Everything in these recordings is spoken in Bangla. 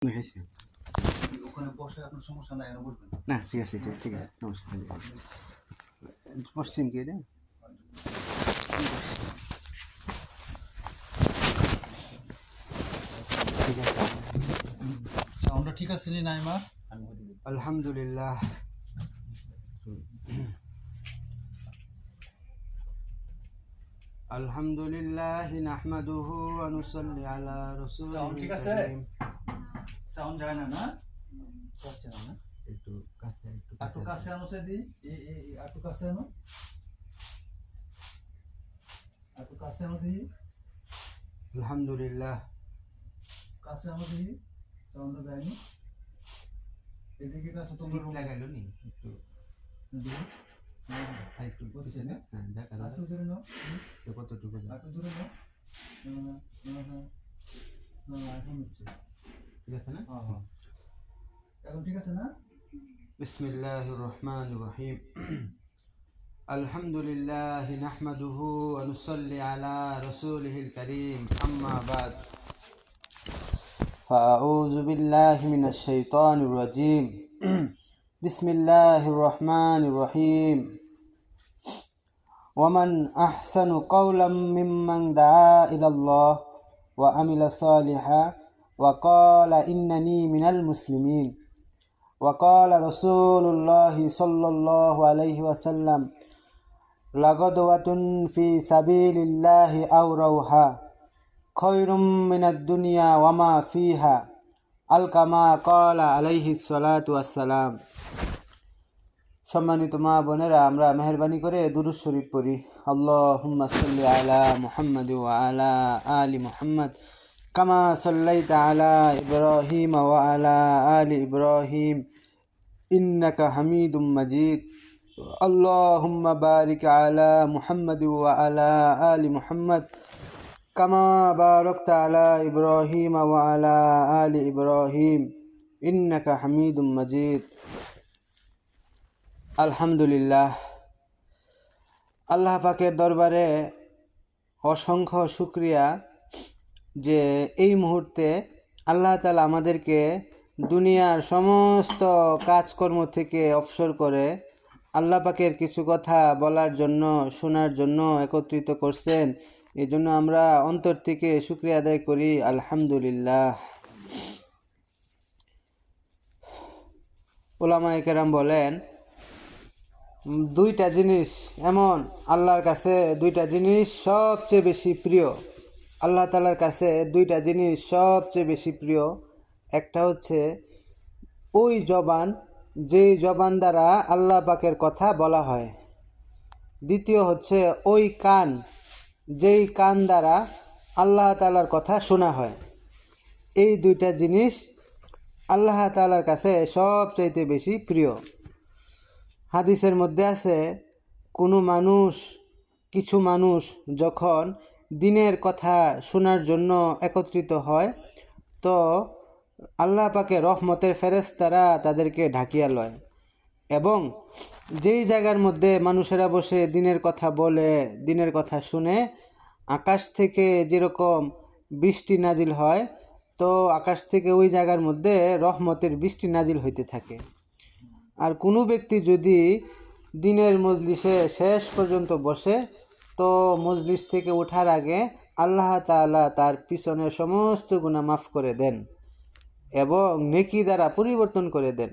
খাইছি ওখানে বসে আপনার সমস্যা নাই, আর বসবেন না, ঠিক আছে, ঠিক আছে, নমস্কার। পশ্চিম কি এটা? ঠিক আছে, সাউন্ডটা ঠিক আছে নি নাইমা? আলহামদুলিল্লাহ। আলহামদুলিল্লাহ নাহমাদুহু ওয়া নুসাল্লি আলা সাউন্ড ঠিক আছে? রাসূলিল কারীম। সাউন্ড যায় না না? যাচ্ছে না না? একটু কাছে, একটু কাছে আনো সেদি, একটু কাছে আনো, একটু কাছে আনো দিই, আলহামদুলিল্লাহ। কাছে আনো দিই, সাউন্ডটা যায়নি। এদিকে কাছে তোমরা লাগাইলো নি একটু, দিই, আর একটু পিছনে, হ্যাঁ, দেখা যাবে একটু দূরে নাও, তো কতটুকু যায়। একটু দূরে নাও। এখন হচ্ছে, ঠিক আছে না? হ্যাঁ হ্যাঁ, এখন ঠিক আছে না? বিসমিল্লাহির রহমানির রহিম। আলহামদুলিল্লাহ নাহমাদুহু ওয়া নুসাল্লি আলা রাসূলিল কারীম, আম্মা বাদ। فأعوذ بالله من الشيطان الرجيم. بسم الله الرحمن الرحيم. ومن أحسن قولا ممن دعا إلى الله وعمل صالحا وقال إنني من المسلمين. وقال رسول الله صلى الله عليه وسلم لغدوة في سبيل الله أو روحا خير من الدنيا وما فيها আলকামা ক্বালা আলাইহিস সালাতু ওয়াসসালাম। সম্মানিত মা বোনেরা, আমরা মেহেরবানি করে দুরূদ শরীফ পড়ি। আল্লাহুম্মা সাল্লি আলা মুহাম্মাদ ওয়া আলা আলি মুহাম্মাদ কামা সাল্লাইতা আলা ইব্রাহিম ওয়া আলা আলি ইব্রাহিম ইন্নাকা হামিদুম মাজিদ। আল্লাহুম্মা বারিক আলা মুহাম্মাদ ওয়া আলা আলি মুহাম্মাদ কামা বারাকতা আলা ইব্রাহিম ওয়া আলা আলি ইব্রাহিম ইন্নাকা হামিদুম মাজিদ। আলহামদুলিল্লাহ। আল্লাহ পাকের দরবারে অসংখ্য শুকরিয়া যে এই মুহূর্তে আল্লাহ তাআলা আমাদেরকে দুনিয়ার সমস্ত কাজকর্ম থেকে অবসর করে আল্লাহ পাকের কিছু কথা বলার জন্য, শোনার জন্য একত্রিত করছেন। এই জন্য আমরা অন্তর থেকে শুকরিয়া আদায় করি, আলহামদুলিল্লাহ। উলামায়ে কেরাম বলেন, দুইটা জিনিস এমন আল্লাহর কাছে, দুইটা জিনিস সবচেয়ে বেশি প্রিয়। আল্লাহ তাআলার কাছে দুইটা জিনিস সবচেয়ে বেশি প্রিয়। একটা হচ্ছে ওই জবান, যেই জবান দ্বারা আল্লাহ পাকের কথা বলা হয়। দ্বিতীয় হচ্ছে ওই কান, যেই কান দ্বারা আল্লাহ তাআলার কথা শোনা হয়। এই দুইটা জিনিস আল্লাহ তাআলার কাছে সবচাইতে বেশি প্রিয়। হাদিসের মধ্যে আছে, কিছু মানুষ যখন দ্বীনের কথা শোনার জন্য একত্রিত হয়, তো আল্লাহ পাকের রহমতের ফেরেশতারা তাদেরকে ঢাকিয়া লয়, এবং যেই জায়গার মধ্যে মানুষেরা বসে দ্বীনের কথা বলে, দ্বীনের কথা শুনে, আকাশ থেকে যেরকম বৃষ্টি নাজিল হয়, তো আকাশ থেকে ওই জায়গার মধ্যে রহমতের বৃষ্টি নাজিল হইতে থাকে। আর কোনো ব্যক্তি যদি দ্বীনের মজলিসে শেষ পর্যন্ত বসে, তো মজলিস থেকে ওঠার আগে আল্লাহ তাআলা তার পিছনের সমস্ত গুনাহ মাফ করে দেন এবং নেকি দ্বারা পরিবর্তন করে দেন।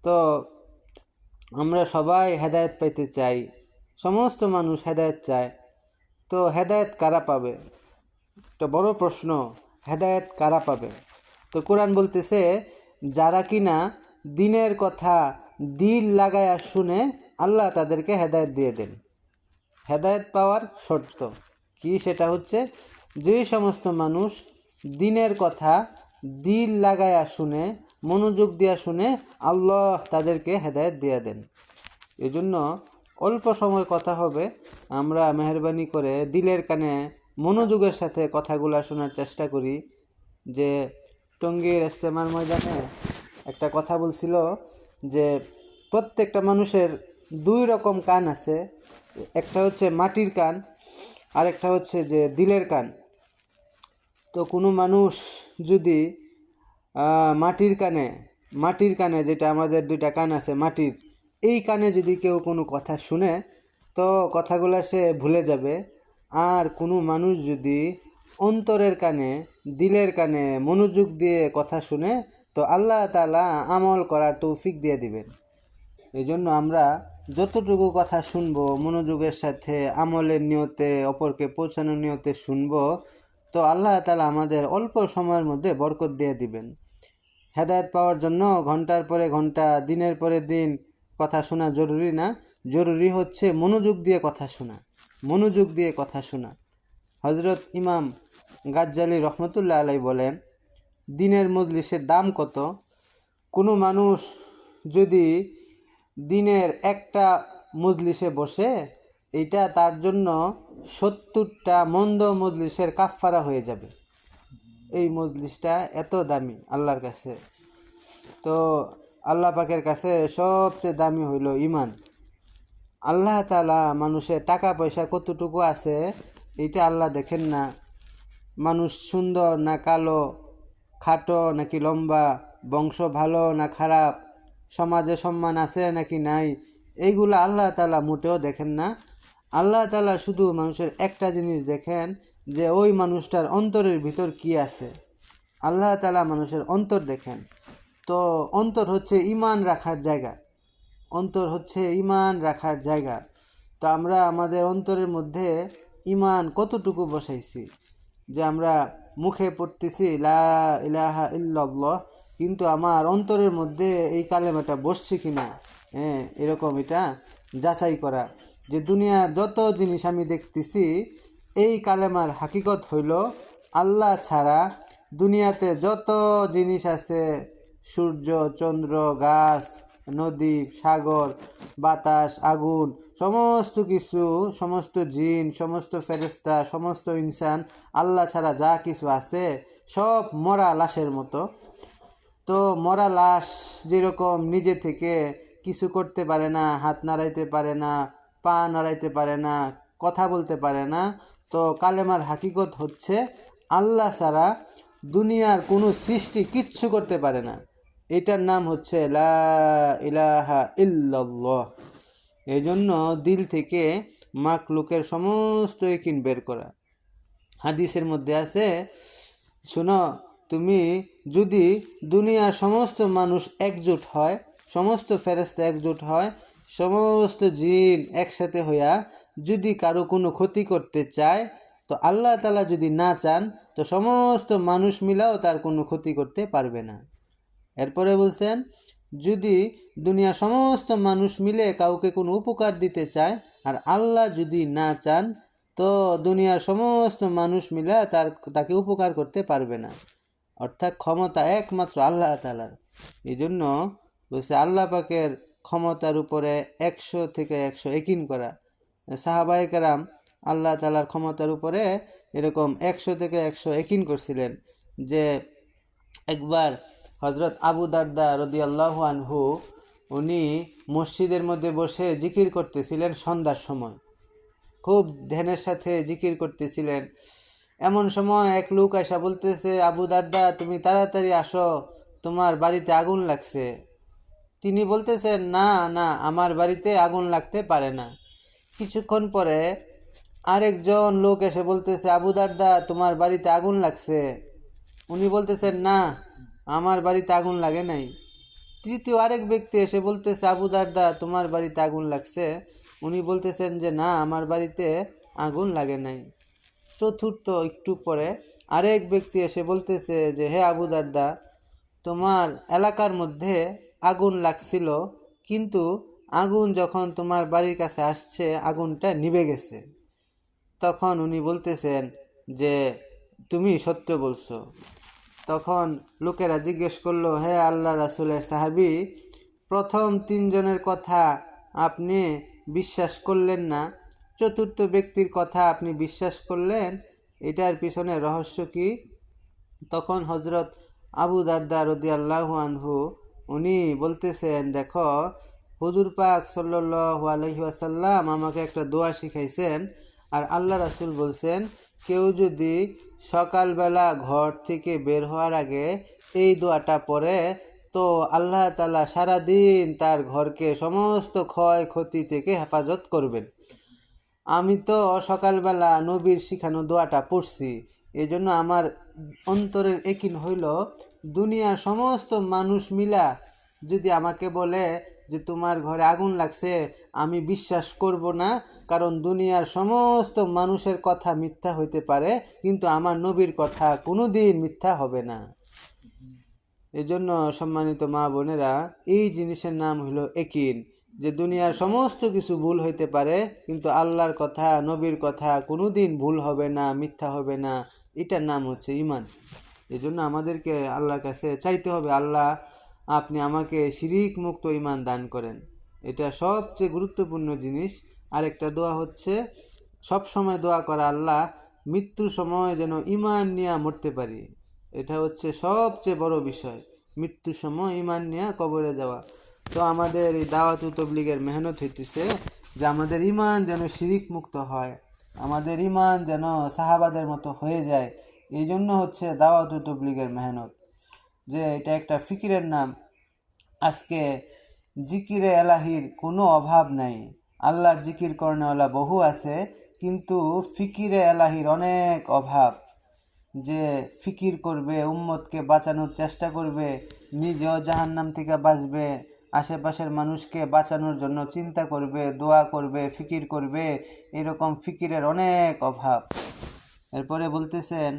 তো আমরা সবাই হেদায়েত পাইতে চাই, সমস্ত মানুষ হেদায়েত চায়। তো হেদায়েত কারা পাবে? একটা বড় প্রশ্ন, হেদায়েত কারা পাবে? তো কোরআন বলতেছে, যারা কিনা দ্বীনের কথা দিল লাগায়া শুনে, আল্লাহ তাদেরকে হেদায়েত দিয়ে দেন। হেদায়েত পাওয়ার শর্ত কি? সেটা হচ্ছে, যেই সমস্ত মানুষ দ্বীনের কথা দিল লাগায়া শুনে, মনোযোগ দিয়া শুনে, আল্লাহ তাদেরকে হেদায়েত দিয়ে দেন। এই জন্য অল্প সময় কথা হবে, আমরা মেহেরবানি করে দিলের কানে মনোযোগের সাথে কথাগুলো শোনার চেষ্টা করি। যে টঙ্গীর ইজতেমার ময়দানে একটা কথা বলছিল যে প্রত্যেকটা মানুষের দুই রকম কান আছে, একটা হচ্ছে মাটির কান, আর একটা হচ্ছে যে দিলের কান। তো কোনো মানুষ যদি মাটির কানে যেটা আমাদের দুইটা কান আছে মাটির, এই কানে যদি কেউ কোনো কথা শুনে তো কথাগুলো সে ভুলে যাবে। আর কোনো মানুষ যদি অন্তরের কানে, দিলের কানে মনোযোগ দিয়ে কথা শুনে তো আল্লাহ তাআলা আমল করার তৌফিক দিয়ে দিবেন। এই জন্য আমরা যতটুকু কথা শুনবো মনোযোগের সাথে আমলের নিয়তে, অপরকে পৌঁছানোর নিয়তে শুনবো, তো আল্লাহ তাআলা আমাদের অল্প সময়ের মধ্যে বরকত দিয়ে দিবেন। হেদায়েত পাওয়ার জন্য ঘন্টার পরে ঘন্টা, দিনের পরে দিন কথা শোনা জরুরি না, জরুরি হচ্ছে মনোযোগ দিয়ে কথা শোনা, মনোযোগ দিয়ে কথা শোনা। হজরত ইমাম গাজ্জালি রহমতুল্লাহ আলাই বলেন, দিনের মজলিসের দাম কত? কোনো মানুষ যদি দিনের একটা মজলিসে বসে, এটা তার জন্য 70টা মন্দ মজলিসের কাফফারা হয়ে যাবে। এই মজলিসটা এত দামি আল্লাহর কাছে। তো আল্লাহ পাকের কাছে সবচেয়ে দামি হইল ইমান। আল্লাহ তাআলা মানুষের টাকা পয়সা কতটুকু আছে এটা আল্লাহ দেখেন না। মানুষ সুন্দর না কালো, খাটো নাকি লম্বা, বংশ ভালো না খারাপ, সমাজে সম্মান আছে নাকি নাই, এইগুলো আল্লাহ তাআলা মোটেও দেখেন না। আল্লাহ তাআলা শুধু মানুষের একটা জিনিস দেখেন, যে ওই মানুষটার অন্তরের ভিতর কি আছে। আল্লাহ তাআলা মানুষের অন্তর দেখেন। তো অন্তর হচ্ছে ঈমান রাখার জায়গা, অন্তর হচ্ছে ঈমান রাখার জায়গা। তো আমরা আমাদের অন্তরের মধ্যে ঈমান কতটুকু বসাইছি, যে আমরা মুখে পড়তেছি লা ইলাহা ইল্লাল্লাহ, কিন্তু আমার অন্তরের মধ্যে এই কালেমাটা বসছে কিনা, এরকম এটা যাচাই করা। যে দুনিয়ার যত জিনিস আমি দেখতেছি, এই কালেমার হাকিকত হইল আল্লাহ ছাড়া দুনিয়াতে যত জিনিস আছে, সূর্য, চন্দ্র, গাছ, নদী, সাগর, বাতাস, আগুন, সমস্ত কিছু, সমস্ত জিন, সমস্ত ফেরেশতা, সমস্ত ইনসান, আল্লাহ ছাড়া যা কিছু আছে সব মরা লাশের মতো। তো মরা লাশ যেরকম নিজে থেকে কিছু করতে পারে না, হাত নাড়াইতে পারে না, পা নাড়াইতে পারে না, কথা বলতে পারে না, তো কালেমার হাকিকত হচ্ছে আল্লাহ ছাড়া দুনিয়ার কোনো সৃষ্টি কিচ্ছু করতে পারে না। এটার নাম হচ্ছে লা ইলাহা ইল্লাল্লাহ। এই জন্য দিল থেকে মাখলুকের সমস্ত ইয়াকিন বের করা। হাদিসের মধ্যে আছে, শোনো, তুমি যদি দুনিয়ার সমস্ত মানুষ একজোট হয়, সমস্ত ফেরেশতা একজোট হয়, সমস্ত জিন একসাথে হইয়া যদি কারো কোনো ক্ষতি করতে চায়, তো আল্লাহ তাআলা যদি না চান তো সমস্ত মানুষ মিলাও তার কোনো ক্ষতি করতে পারবে না। এরপরে বলছেন, যদি দুনিয়ার সমস্ত মানুষ মিলে কাউকে কোনো উপকার দিতে চায় আর আল্লাহ যদি না চান, তো দুনিয়ার সমস্ত মানুষ মিলে তাকে উপকার করতে পারবে না। অর্থাৎ ক্ষমতা একমাত্র আল্লাহ তাআলার। এই জন্য বলছে আল্লাহ পাকের ক্ষমতার উপরে 100 থেকে 100 ইয়াকিন করা। সাহাবায়ে কেরাম আল্লাহ তাআলার ক্ষমতার উপরে এরকম 100 থেকে 100 ইয়াকিন করছিলেন। যে একবার হযরত আবু দারদা রাদিয়াল্লাহু আনহু, উনি মসজিদের মধ্যে বসে জিকির করতেছিলেন সন্ধ্যার সময়, খুব ধ্যানের সাথে জিকির করতেছিলেন। এমন সময় এক লোক আইসা বলতেছে, আবু দারদা তুমি তাড়াতাড়ি আসো, তোমার বাড়িতে আগুন লাগছে। তিনি বলতেছেন, না না, আমার বাড়িতে আগুন লাগতে পারে না। কিছুক্ষণ পরে আরেকজন লোক এসে বলতেছে, আবু দারদা তোমার বাড়িতে আগুন লাগছে। উনি বলতেছেন, না আমার বাড়িতে আগুন লাগে নাই। তৃতীয় আরেক ব্যক্তি এসে বলতেছে, আবু দারদা তোমার বাড়িতে আগুন লাগছে। উনি বলতেছেন যে না আমার বাড়িতে আগুন লাগে নাই। চতুর্থ একটু পরে আরেক ব্যক্তি এসে বলতেছে যে হে আবু দারদা, তোমার এলাকার মধ্যে আগুন লাগছিল, কিন্তু আগুন যখন তোমার বাড়ির কাছে আসছে আগুনটা নিভে গেছে। তখন উনি বলতেছেন যে তুমি সত্য বলছো। তখন লোকেরা জিজ্ঞেস করলো, হে আল্লাহ রাসূলের সাহাবী, প্রথম 3 জনের কথা আপনি বিশ্বাস করলেন না, চতুর্থ ব্যক্তির কথা আপনি বিশ্বাস করলেন, এটার পিছনে রহস্য কি? তখন হযরত আবু দারদা রাদিয়াল্লাহু আনহু উনি বলতেছেন, দেখো হুজুর পাক সাল্লাল্লাহু আলাইহি ওয়াসাল্লাম আমাকে একটা দোয়া শিখাইছেন, আর আল্লাহ রাসূল বলছেন কেউ যদি সকালবেলা ঘর থেকে বের হওয়ার আগে এই দোয়াটা পড়ে তো আল্লাহ তাআলা সারাদিন তার ঘরকে সমস্ত ক্ষয়ক্ষতি থেকে হেফাজত করবেন। আমি তো সকালবেলা নবীর শিখানো দোয়াটা পড়ছি, এই জন্য আমার অন্তরের একিন হইল দুনিয়ার সমস্ত মানুষ মিলা যদি আমাকে বলে যে তোমার ঘরে আগুন লাগছে, আমি বিশ্বাস করব না, কারণ দুনিয়ার সমস্ত মানুষের কথা মিথ্যা হইতে পারে কিন্তু আমার নবীর কথা কোনোদিন মিথ্যা হবে না। এজন্য সম্মানিত মা বোনেরা, এই জিনিসের নাম হলো একিন, যে দুনিয়ার সমস্ত কিছু ভুল হইতে পারে কিন্তু আল্লাহর কথা নবীর কথা কোনোদিন ভুল হবে না, মিথ্যা হবে না। এটার নাম হচ্ছে ঈমান। এজন্য আমাদেরকে আল্লাহর কাছে চাইতে হবে, আল্লাহ আপনি আমাকে শিরিক মুক্ত ঈমান দান করেন। এটা সবচেয়ে গুরুত্বপূর্ণ জিনিস। আরেকটা দোয়া হচ্ছে সব সময় দোয়া করা, আল্লাহ মৃত্যুর সময় যেন ঈমান নিয়ে মরতে পারি। এটা হচ্ছে সবচেয়ে বড় বিষয়, মৃত্যুর সময় ঈমান নিয়ে কবরে যাওয়া। তো আমাদের এই দাওয়াতুত তাবলীগের মেহনত হইতেছে যে আমাদের ঈমান যেন শিরিক মুক্ত হয়, আমাদের ঈমান যেন সাহাবাদের মতো হয়ে যায়। এই জন্য হচ্ছে দাওয়াতুত তাবলীগের মেহনত, যে এটা একটা ফিকিরের নাম। আজকে জিকিরে এলাহির কোনো অভাব নাই, আল্লাহর জিকির কর্নেওয়ালা বহু আছে, কিন্তু ফিকিরে এলাহির অনেক অভাব। যে ফিকির করবে, উম্মতকে বাঁচানোর চেষ্টা করবে, নিজেও জাহান্নাম থেকে বাঁচবে, আশেপাশের মানুষকে বাঁচানোর জন্য চিন্তা করবে, দোয়া করবে, ফিকির করবে, এরকম ফিকিরের অনেক অভাব। এরপরে বলতেছেন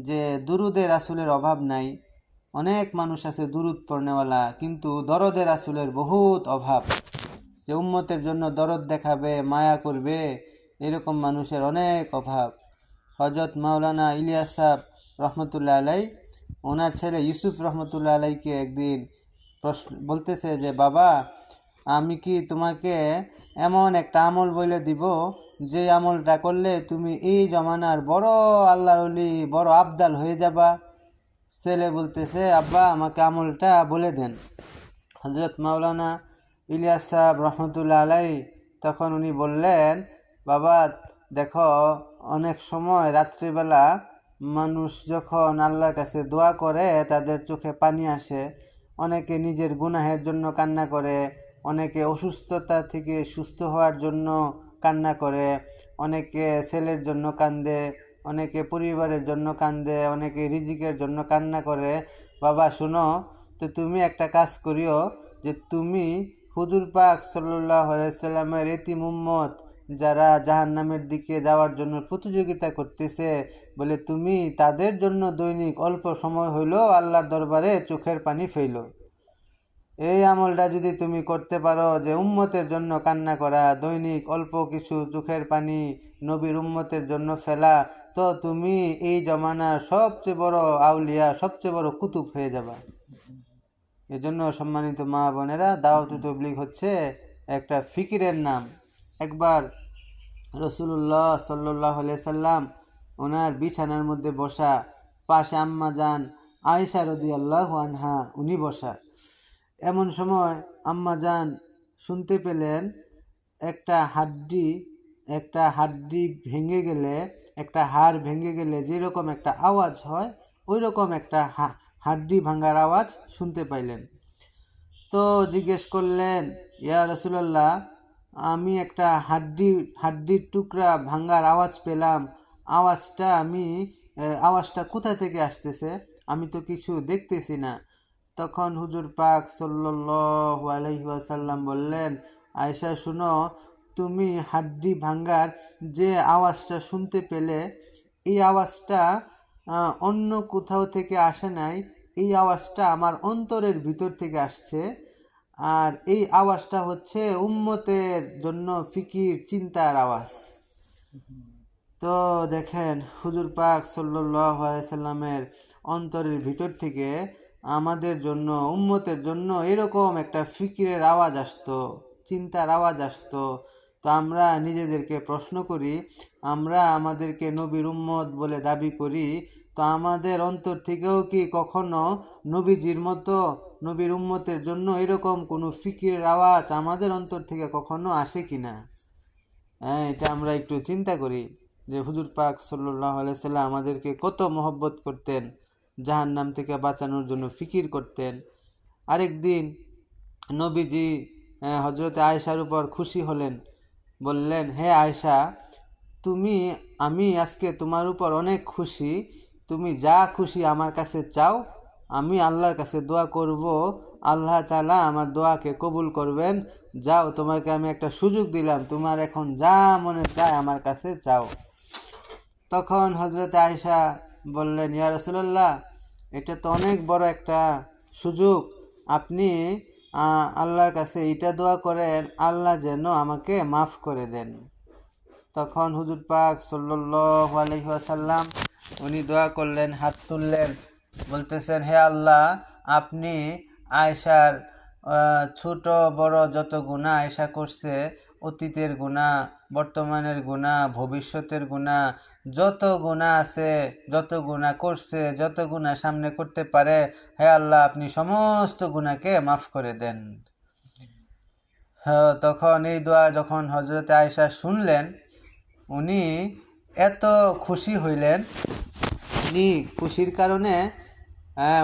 যে দুরুদে রাসূলের অভাব নাই, অনেক মানুষ আছে দুরুদ পড়নেওয়ালা, কিন্তু দরদে রাসূলের বহুত অভাব। যে উম্মতের জন্য দরদ দেখাবে, মায়া করবে, এরকম মানুষের অনেক অভাব। হজরত মাওলানা ইলিয়াস সাহেব রহমতুল্লাহ আলাই, ওনার ছেলে ইউসুফ রহমতুল্লাহ আলাইকে একদিন প্রশ্ন বলতেছে যে বাবা, আমি কি তোমাকে এমন একটা আমল বলে দিব যে আমলটা করলে তুমি এই জমানার বড় আল্লাহর ওলি, বড় আবদাল হয়ে যাবা? ছেলে বলতেছে আব্বা আমাকে আমলটা বলে দেন। হজরত মাওলানা ইলিয়াস সাহেব রহমতুল্লাহ আলাই তখন উনি বললেন, বাবা দেখো, অনেক সময় রাত্রিবেলা মানুষ যখন আল্লাহর কাছে দোয়া করে তাদের চোখে পানি আসে, অনেকে নিজের গুনাহের জন্য কান্না করে, অনেকে অসুস্থতা থেকে সুস্থ হওয়ার জন্য কান্না করে, অনেকে ছেলের জন্য কান্দে, অনেকে পরিবারের জন্য কান্দে, অনেকে রিজিকের জন্য কান্না করে। বাবা শোনো, তো তুমি একটা কাজ করিও, যে তুমি হুজুর পাক সাল্লাল্লাহু আলাইহি সাল্লামের এতিম উম্মত যারা জাহান্নামের দিকে যাওয়ার জন্য প্রতিযোগিতা করতেছে, বলে তুমি তাদের জন্য দৈনিক অল্প সময় হইলেও আল্লাহর দরবারে চোখের পানি ফেলো। এই আমলটা যদি তুমি করতে পারো, যে উম্মতের জন্য কান্না করা, দৈনিক অল্প কিছু চোখের পানি নবীর উম্মতের জন্য ফেলা, তো তুমি এই জমানার সবচেয়ে বড় আউলিয়া, সবচেয়ে বড় কুতুব হয়ে যাবা। এজন্য সম্মানিত মা বোনেরা, দাওয়াতুত তাবলীগ হচ্ছে একটা ফিকিরের নাম। একবার রাসূলুল্লাহ সাল্লাল্লাহু আলাইহি সাল্লাম ওনার বিছানার মধ্যে বসা, পাশে আম্মা জান আয়েশা রাদিয়াল্লাহু আনহা উনি বসা। এমন সময় আম্মা জান শুনতে পেলেন একটা হাড্ডি ভেঙে গেলে, একটা হাড় ভেঙে গেলে যেরকম একটা আওয়াজ হয়, ওই রকম একটা হাড্ডি ভাঙার আওয়াজ শুনতে পাইলেন। তো জিজ্ঞেস করলেন, ইয়া রাসূলুল্লাহ, আমি একটা হাড্ডির টুকরা ভাঙার আওয়াজ পেলাম, আওয়াজটা কোথা থেকে আসতেছে? আমি তো কিছু দেখতেছি না। তখন হুজুর পাক সাল্লাল্লাহু আলাইহি ওয়াসাল্লাম বললেন, আয়েশা শুনো, তুমি হাড্ডি ভাঙার যে আওয়াজটা শুনতে পেলে, এই আওয়াজটা অন্য কোথাও থেকে আসে নাই, এই আওয়াজটা আমার অন্তরের ভিতর থেকে আসছে। আর এই আওয়াজটা হচ্ছে উম্মতের জন্য ফিকির, চিন্তার আওয়াজ। তো দেখেন হুজুর পাক সাল্লাল্লাহু আলাইহি সাল্লামের অন্তরের ভিতর থেকে আমাদের জন্য, উম্মতের জন্য এরকম একটা ফিকিরের আওয়াজ আসতো, চিন্তার আওয়াজ আসতো। তো আমরা নিজেদেরকে প্রশ্ন করি, আমরা আমাদেরকে নবীর উম্মত বলে দাবি করি, তো আমাদের অন্তর থেকেও কি কখনো নবীজির মতো নবীর উম্মতের জন্য এরকম কোনো ফিকিরের আওয়াজ আমাদের অন্তর থেকে কখনো আসে কিনা? হ্যাঁ, এটা আমরা একটু চিন্তা করি যে হুজুর পাক সাল্লাল্লাহু আলাইহি সাল্লাম আমাদেরকে কত মহব্বত করতেন, জাহান্নাম থেকে বাঁচানোর জন্য ফিকির করতেন। আরেকদিন নবীজি হজরতে আয়েশার উপর খুশি হলেন, বললেন, হে আয়েশা, আমি আজকে তোমার উপর অনেক খুশি, তুমি যা খুশি আমার কাছে চাও, আমি আল্লাহর কাছে দোয়া করব, আল্লাহ তাআলা আমার দোয়াকে কবুল করবেন। যাও, তোমাকে আমি একটা সুযোগ দিলাম, তোমার এখন যা মনে চায় আমার কাছে চাও। তখন হজরত আয়েশা বললেন, ইয়া রাসূলুল্লাহ, এটা তো অনেক বড় একটা সুযোগ, আপনি আল্লাহর কাছে এটা দোয়া করেন, আল্লাহ যেন আমাকে মাফ করে দেন। তখন হুজুর পাক সাল্লাল্লাহু আলাইহি ওয়াসাল্লাম উনি দোয়া করলেন, হাত তুললেন, বলতেছেন, হে আল্লাহ, আপনি আয়েশার ছোট বড় যত গুনাহ আয়েশা করছে, অতীতের গুনাহ, বর্তমানের গুনাহ, ভবিষ্যতের গুনাহ, যত গুনাহ আছে, যত গুনাহ করছে, যত গুনাহ সামনে করতে পারে, হে আল্লাহ, আপনি সমস্ত গুনাহকে মাফ করে দেন। তখন এই দোয়া যখন হযরত আয়েশা শুনলেন, উনি এত খুশি হইলেন, উনি খুশির কারণে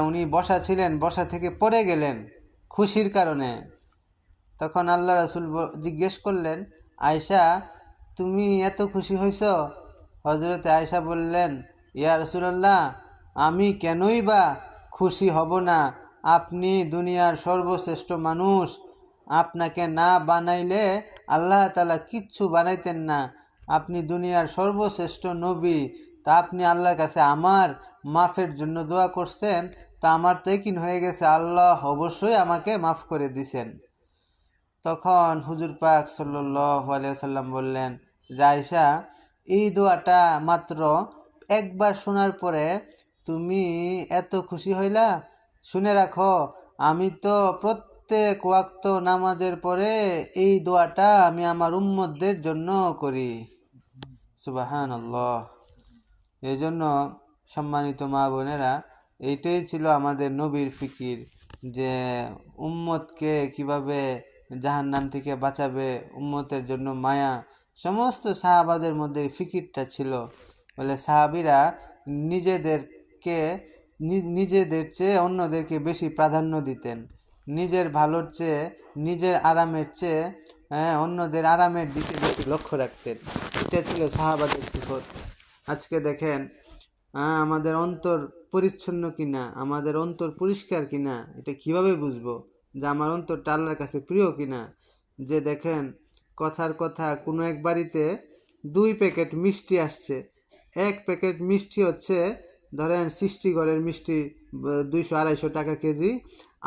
উনি বসা ছিলেন, বসা থেকে পড়ে গেলেন খুশির কারণে। তখন আল্লাহ রাসূল জিজ্ঞেস করলেন, আয়েশা, তুমি এত খুশি হইছ? হযরতে আয়েশা বললেন, ইয়া রাসূলুল্লাহ, আমি কেনই বা খুশি হব না? আপনি দুনিয়ার সর্বশ্রেষ্ঠ মানুষ, আপনাকে না বানাইলে আল্লাহ তাআলা কিচ্ছু বানাইতেন না। আপনি দুনিয়ার সর্বশ্রেষ্ঠ নবী, তা আপনি আল্লাহর কাছে আমার মাফের জন্য দোয়া করছেন, তা আমার তো ইয়াকিন হয়ে গেছে আল্লাহ অবশ্যই আমাকে মাফ করে দিছেন। তখন হুজুর পাক সাল্লাল্লাহু আলাইহি ওয়াসাল্লাম বললেন, যে আয়েশা, এই দোয়াটা মাত্র একবার শোনার পরে তুমি এত খুশি হইলা? শুনে রাখো, আমি তো প্রত্যেক ওয়াক্ত নামাজের পরে এই দোয়াটা আমি আমার উম্মতদের জন্য করি। সুবহানাল্লাহ। এই জন্য সম্মানিত মা বোনেরা, এইটাই ছিল আমাদের নবীর ফিকির, যে উম্মতকে কিভাবে জাহান্নাম থেকে বাঁচাবে, উম্মতের জন্য মায়া। সমস্ত সাহাবাদের মধ্যে এই ফিকিরটা ছিল। বলে সাহাবীরা নিজেদের চেয়ে অন্যদেরকে বেশি প্রাধান্য দিতেন, নিজের ভালোর চেয়ে, নিজের আরামের চেয়ে অন্যদের আরামের দিকে বেশি লক্ষ্য রাখতেন। এটা ছিল সাহাবাদের সিফত। আজকে দেখেন, আমাদের অন্তর পরিচ্ছন্ন কিনা, আমাদের অন্তর পরিষ্কার কিনা, এটা কিভাবে বুঝবো যে আমার অন্তরটা আল্লাহর কাছে প্রিয় কিনা? যে দেখেন, কথার কথা, কোনো এক বাড়িতে 2 প্যাকেট মিষ্টি আসছে। এক প্যাকেট মিষ্টি হচ্ছে, ধরেন সৃষ্টিগড়ের মিষ্টি 200-250 টাকা কেজি,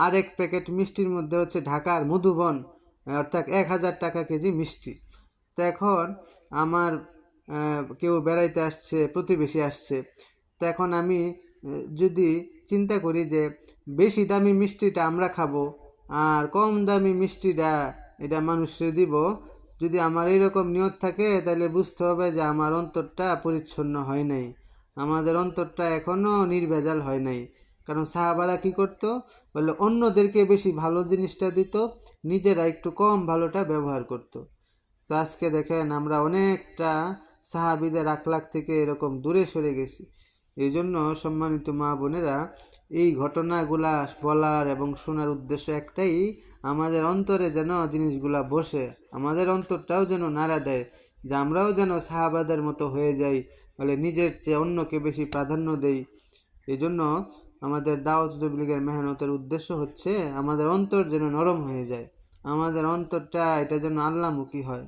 আর এক প্যাকেট মিষ্টির মধ্যে হচ্ছে ঢাকার মধুবন, অর্থাৎ 1000 টাকা কেজি মিষ্টি। তো এখন আমার কেউ বেড়াইতে আসছে, প্রতিবেশী আসছে, তো এখন আমি যদি চিন্তা করি যে বেশি দামি মিষ্টিটা আমরা খাবো আর কম দামি মিষ্টিটা এটা মানুষকে দিব, যদি আমার এইরকম নিয়ত থাকে, তাহলে বুঝতে হবে যে আমার অন্তরটা পরিচ্ছন্ন হয় নাই, আমাদের অন্তরটা এখনও নির্ভেজাল হয় নাই। কারণ সাহাবারা কি করতো? বলে অন্যদেরকে বেশি ভালো জিনিসটা দিত, নিজেরা একটু কম ভালোটা ব্যবহার করতো। তো আজকে দেখেন, আমরা অনেকটা সাহাবিদের আখলাক থেকে এরকম দূরে সরে গেছি। এই জন্য সম্মানিত মা বোনেরা, এই ঘটনাগুলা বলার এবং শোনার উদ্দেশ্য একটাই, আমাদের অন্তরে যেন জিনিসগুলা বসে, আমাদের অন্তরটাও যেন নাড়া দেয়, যে আমরাও যেন সাহাবাদের মতো হয়ে যাই, বলে নিজের চেয়ে অন্যকে বেশি প্রাধান্য দেই। এই জন্য আমাদের দাওয়াত তাবলীগের মেহনতের উদ্দেশ্য হচ্ছে আমাদের অন্তর যেন নরম হয়ে যায়, আমাদের অন্তরটা এটা যেন আল্লাহমুখী হয়।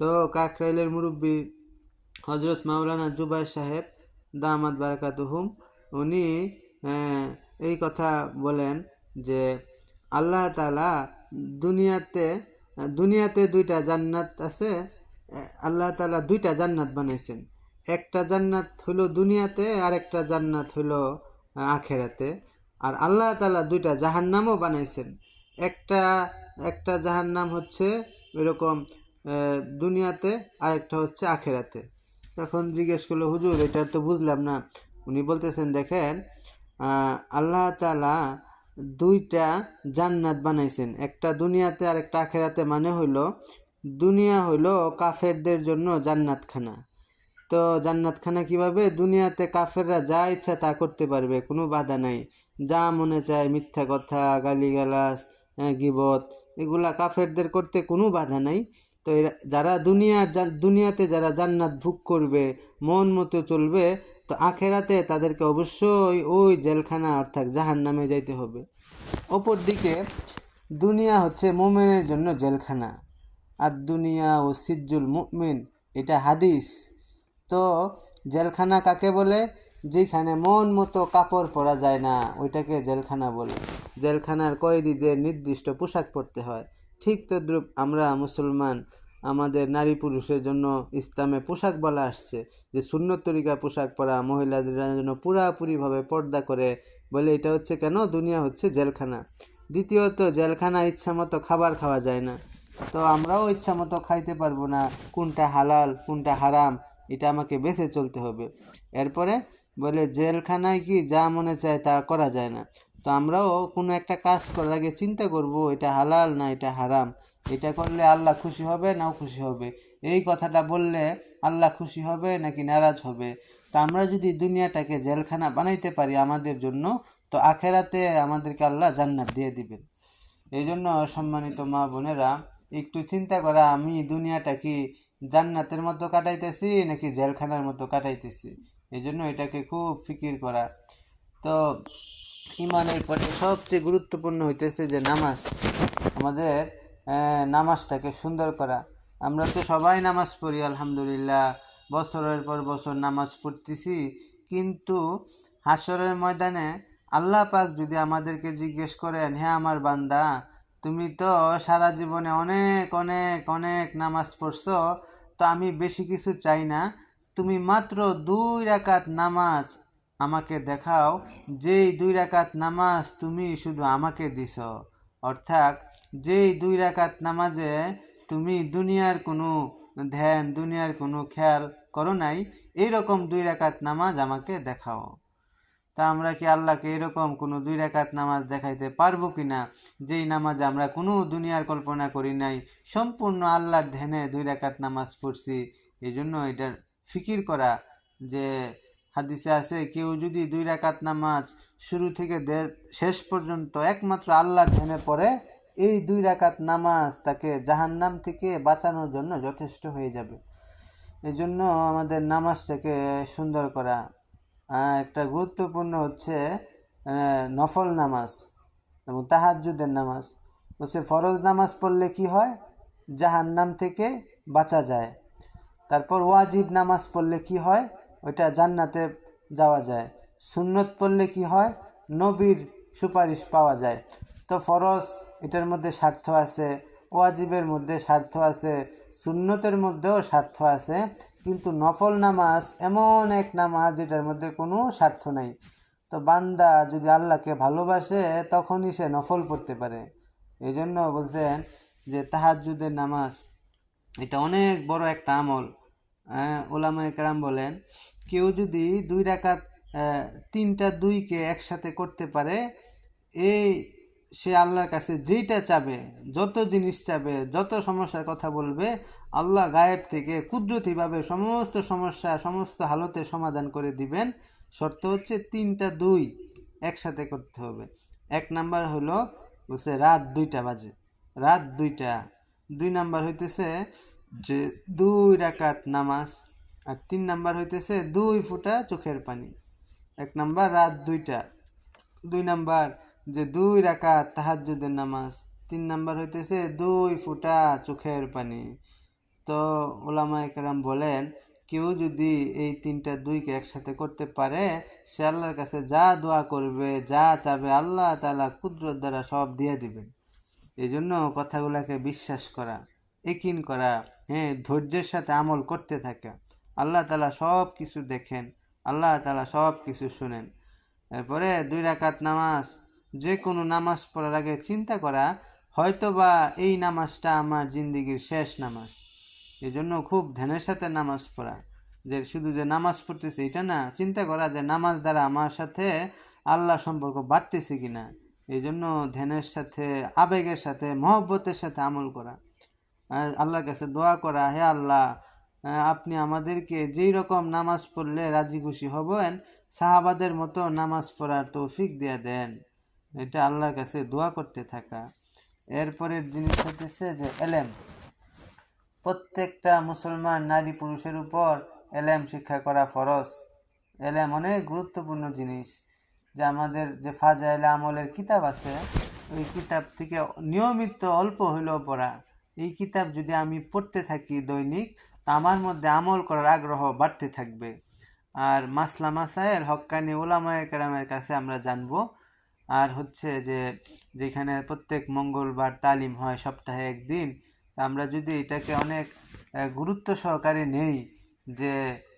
তো কাকরাইলের মুরব্বী হজরত মাওলানা জুবাইর সাহেব দামাত বারাকাতুহুম, উনি এই কথা বলেন যে আল্লাহ তাআলা দুনিয়াতে 2টা জান্নাত আছে। আল্লাহ তাআলা 2টা জান্নাত বানাইছেন, একটা জান্নাত হলো দুনিয়াতে আর একটা জান্নাত হলো আখেরাতে। আর আল্লাহ তাআলা 2টা জাহান্নামও বানাইছেন, একটা জাহান্নাম হচ্ছে এরকম দুনিয়াতে, আর একটা হচ্ছে আখেরাতে। তখন জিজ্ঞেস করলো, হুজুর এটা তো বুঝলাম না। উনি বলতেছেন, দেখেন, আল্লাহ তাআলা 2টা জান্নাত বানাইছেন, একটা দুনিয়াতে আর একটা আখেরাতে। মানে হইল, দুনিয়া হইল কাফেরদের জন্য জান্নাতখানা, তো জান্নাতখানা কিভাবে? দুনিয়াতে কাফেররা যা ইচ্ছা তা করতে পারবে, কোনো বাধা নাই। যা মনে চায় মিথ্যা কথা, গালিগালাজ, গীবত, এগুলা কাফেরদের করতে কোনো বাধা নাই। তো যারা দুনিয়াতে যারা জান্নাত ভোগ করবে, মন মতো চলবে, তো আখেরাতে তাদেরকে অবশ্যই ওই জেলখানা অর্থাৎ জাহান্নামে যাইতে হবে। অপরদিকে দুনিয়া হচ্ছে মুমিনের জন্য জেলখানা। আর দুনিয়া ও সিজ্জুল মুমিন, এটা হাদিস। তো জেলখানা কাকে বলে? যেখানে মন মতো কাপড় পরা যায় না, ওইটাকে জেলখানা বলে। জেলখানার কয়েদিদের নির্দিষ্ট পোশাক পরতে হয়। ঠিক তদ্রূপ আমরা মুসলমান, আমাদের নারী পুরুষের জন্য ইসলামে পোশাক বলা আসছে যে সুন্নত তরিকা পোশাক পরা, মহিলাদের জন্য পুরাপুরিভাবে পর্দা করে, বলে এটা হচ্ছে কেন? দুনিয়া হচ্ছে জেলখানা। দ্বিতীয়ত, জেলখানা ইচ্ছা মতো খাবার খাওয়া যায় না। তো আমরাও ইচ্ছা মতো খাইতে পারবো না, কোনটা হালাল কোনটা হারাম এটা আমাকে বেছে চলতে হবে। এরপরে বলে জেলখানায় কি যা মনে চায় তা করা যায় না। তো আমরাও কোনো একটা কাজ করার আগে চিন্তা করব এটা হালাল না এটা হারাম, এটা করলে আল্লাহ খুশি হবে নাও খুশি হবে, এই কথাটা বললে আল্লাহ খুশি হবে নাকি নারাজ হবে। তো আমরা যদি দুনিয়াটাকে জেলখানা বানাইতে পারি আমাদের জন্য, তো আখেরাতে আমাদেরকে আল্লাহ জান্নাত দিয়ে দিবেন। এই জন্য সম্মানিত মা বোনেরা, একটু চিন্তা করা, আমি দুনিয়াটা কি জান্নাতের মতো কাটাইতেছি নাকি জেলখানার মতো কাটাইতেছি। এই জন্য এটাকে খুব ফিকির করা। তো ইমানের পরে সবচেয়ে গুরুত্বপূর্ণ হইতেছে যে নামাজ। আমাদের নামাজটাকে সুন্দর করা। আমরা তো সবাই নামাজ পড়ি আলহামদুলিল্লাহ, বছরের পর বছর নামাজ পড়তেছি, কিন্তু হাসরের ময়দানে আল্লাহ পাক যদি আমাদেরকে জিজ্ঞেস করেন, হ্যাঁ আমার বান্দা, তুমি তো সারা জীবনে অনেক অনেক অনেক নামাজ পড়ছো, তো আমি বেশি কিছু চাই না, তুমি মাত্র 2 রাকাত নামাজ আমাকে দেখাও, যেই 2 রাকাত নামাজ তুমি শুধু আমাকে দিছ। অর্থাৎ যেই 2 রাকাত নামাজে তুমি দুনিয়ার কোনো ধ্যান, দুনিয়ার কোনো খেয়াল করো নাই, এইরকম 2 রাকাত নামাজ আমাকে দেখাও। তা আমরা কি আল্লাহকে এরকম কোনো 2 রাকাত নামাজ দেখাইতে পারবো কিনা, যেই নামাজে আমরা কোনো দুনিয়ার কল্পনা করি নাই, সম্পূর্ণ আল্লাহর ধ্যানে 2 রাকাত নামাজ পড়ছি। এই জন্য এটার ফিকির করা যে হাদিসে আছে, কেউ যদি 2 রাকাত নামাজ শুরু থেকে শেষ পর্যন্ত একমাত্র আল্লাহর ধ্যানে পড়ে, এই 2 রাকাত নামাজ তাকে জাহান্নাম থেকে বাঁচানোর জন্য যথেষ্ট হয়ে যাবে। এই জন্য আমাদের নামাজটাকে সুন্দর করা। একটা গুরুত্বপূর্ণ হচ্ছে নফল নামাজ এবং তাহাজ্জুদের নামাজ। বলছে ফরজ নামাজ পড়লে কি হয়? জাহান্নাম থেকে বাঁচা যায়। তারপর ওয়াজিব নামাজ পড়লে কি হয়? ওইটা জান্নাতে যাওয়া যায়। সুন্নত পড়লে কি হয়? নবীর সুপারিশ পাওয়া যায়। তো ফরজ এটার মধ্যে স্বার্থ আছে, ওয়াজিবের মধ্যে স্বার্থ আছে, সুন্নতের মধ্যেও স্বার্থ আছে, কিন্তু নফল নামাজ এমন এক নামাজ যেটার মধ্যে কোনো স্বার্থ নাই। তো বান্দা যদি আল্লাহকে ভালোবাসে তখনই সে নফল পড়তে পারে। এই জন্য বলছেন যে তাহাজ্জুদের নামাজ এটা অনেক বড় একটা আমল। ওলামায়ে কেরাম বলেন, কেউ যদি 2 রাকাত 3টা 2কে একসাথে করতে পারে, এই সে আল্লাহর কাছে যেইটা চাবে, যত জিনিস চাবে, যত সমস্যার কথা বলবে, আল্লাহ গায়েব থেকে কুদরতিভাবে সমস্ত সমস্যা সমস্ত হালতের সমাধান করে দিবেন। শর্ত হচ্ছে 3টা 2 একসাথে করতে হবে। 1 নাম্বার হলো বলছে রাত 2টা বাজে, রাত 2টা। 2 নাম্বার হইতেছে যে 2 রাকাত নামাজ, আর 3 নাম্বার হইতেছে 2 ফোঁটা চোখের পানি। 1 নাম্বার রাত 2টা, 2 নাম্বার যে 2 রাকাত তাহাজ্জুদের নামাজ, 3 নাম্বার হইতেছে 2 ফোঁটা চোখের পানি। তো ওলামায়ে কেরাম বলেন, কেউ যদি এই 3টা 2কে একসাথে করতে পারে, সে আল্লাহর কাছে যা দোয়া করবে, যা চাবে, আল্লাহ তাআলা কুদরত দ্বারা সব দিয়ে দিবেন। এই জন্য কথাগুলোকে বিশ্বাস করা, ইয়াকিন করা, ধৈর্যের সাথে আমল করতে থাকা। আল্লাহ তাআলা সব কিছু দেখেন, আল্লাহ তাআলা সব কিছু শুনেন। এরপরে 2 রাকাত নামাজ, যে কোনো নামাজ পড়ার আগে চিন্তা করা, হয়তোবা এই নামাজটা আমার জিন্দেগির শেষ নামাজ। এই জন্য খুব ধ্যানের সাথে নামাজ পড়া, যে শুধু যে নামাজ পড়তেছে এটা না, চিন্তা করা যে নামাজ দ্বারা আমার সাথে আল্লাহ সম্পর্ক বাড়তেছে কিনা। এই জন্য ধ্যানের সাথে, আবেগের সাথে, মহব্বতের সাথে আমল করা, আল্লাহর কাছে দোয়া করা, হে আল্লাহ আপনি আমাদেরকে যেই রকম নামাজ পড়লে রাজি খুশি হবেন সাহাবাদের মতো নামাজ পড়ার তৌফিক দিয়ে দেন। এটা আল্লাহর কাছে দোয়া করতে থাকা। এরপরের জিনিস হতেছে যে এলেম। প্রত্যেকটা মুসলমান নারী পুরুষের উপর এলেম শিক্ষা করা ফরজ। এলেম অনেক গুরুত্বপূর্ণ জিনিস, যে আমাদের যে ফাজাইল আমলের কিতাব আছে ওই কিতাব থেকে নিয়মিত অল্প হইলেও পড়া। এই কিতাব যদি আমি পড়তে থাকি দৈনিক, তা আমার মধ্যে আমল করার আগ্রহ বাড়তে থাকবে। আর মাসলা মাসায়েল হক্কানি ওলামায়ে কেরামের কাছে আমরা জানবো। আর হচ্ছে যে যেখানে প্রত্যেক মঙ্গলবার তালিম হয় সপ্তাহে একদিন, আমরা যদি এটাকে অনেক গুরুত্ব সহকারে নেই, যে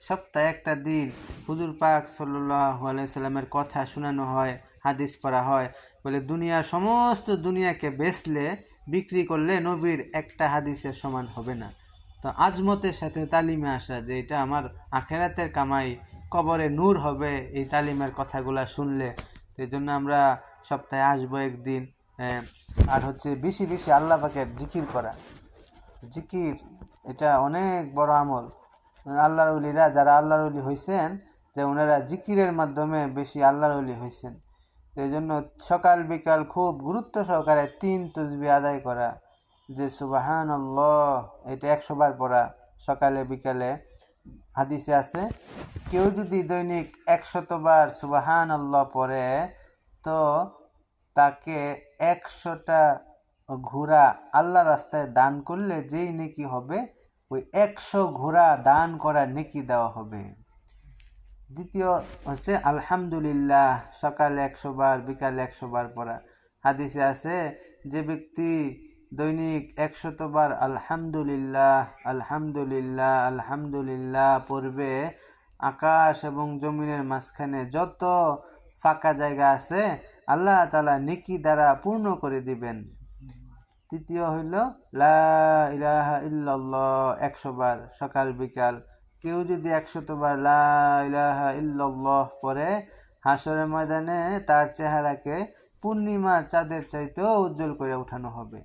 সপ্তাহে একটা দিন হুজুর পাক সাল্লাল্লাহু আলাইহি সাল্লামের কথা শোনানো হয়, হাদিস পড়া হয়। বলে দুনিয়ার সমস্ত দুনিয়াকে বেচলে বিক্রি করলে নবীর একটা হাদিসের সমান হবে না। তো আজমতের সাথে তালিমে আসা, যে এটা আমার আখেরাতের কামাই, কবরে নূর হবে এই তালিমের কথাগুলা শুনলে। তো এই জন্য আমরা সপ্তাহে আসবো একদিন। আর হচ্ছে বেশি বেশি আল্লাহ পাকের জিকির করা। জিকির এটা অনেক বড় আমল। আল্লাহর ওলিরা যারা আল্লাহর ওলি হয়েছেন, যে ওনারা জিকিরের মাধ্যমে বেশি আল্লাহর ওলি হয়েছেন। এই জন্য সকাল বিকাল খুব গুরুত্ব সহকারে 3 তাসবিহ আদায় করা, যে সুবহানাল্লাহ এটা 100 বার পড়া সকালে বিকালে। হাদিসে আছে কেউ যদি দৈনিক 100 বার সুবহানাল্লাহ পড়ে, তো তাকে 100টা ঘোড়া আল্লাহ রাস্তায় দান করলে যেই নেকি হবে, ওই 100 ঘোড়া দান করার নেকি দেওয়া হবে। দ্বিতীয় হচ্ছে আলহামদুলিল্লাহ, সকালে 100 বার বিকালে 100 বার পড়া। হাদিসে আছে যে ব্যক্তি দৈনিক 100 বার আলহামদুলিল্লাহ আলহামদুলিল্লাহ আলহামদুলিল্লাহ পড়বে, আকাশ এবং জমিনের মাঝখানে যত ফাঁকা জায়গা আছে আল্লাহ তাআলা নেকি দ্বারা পূর্ণ করে দিবেন। তৃতীয় হইল লা ইলাহা ইল্লাল্লাহ 100 বার সকাল বিকাল। কেউ যদি 100 বার লা ইলাহা ইল্লাল্লাহ পড়ে, হাসরের ময়দানে তার চেহারাকে পূর্ণিমার চাঁদের চাইতেও উজ্জ্বল করে উঠানো হবে।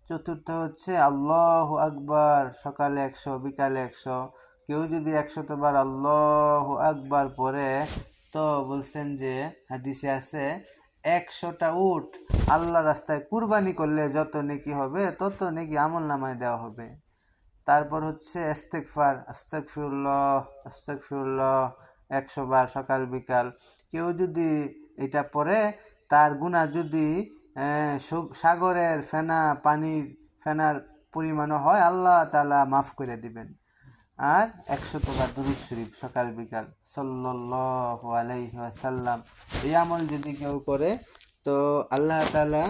চতুর্থ হচ্ছে আল্লাহু আকবার, সকালে 100 বিকালে 100। কেউ যদি 100 বার আল্লাহু আকবার পড়ে, তো বলছেন যে হাদিসে আছে 100টা উট আল্লাহ রাস্তায় কুরবানি করলে যত নেকি হবে তত নেকি আমল নামায় দেওয়া হবে। তারপর হচ্ছে ইস্তেগফার, আস্তাগফিরুল্লাহ আস্তাগফিরুল্লাহ 100 বার সকাল বিকাল। কেউ যদি এটা পড়ে, তার গুনাহ যদি সাগরের পানির ফেনার পরিমাণও হয়, আল্লাহ তাআলা মাফ করে দিবেন। আর 100 বার দুরূদ শরীফ সকাল বিকাল সাল্লাল্লাহু আলাইহি ওয়াসাল্লাম। এই আমল যদি কেউ করে, তো আল্লাহ তাআলা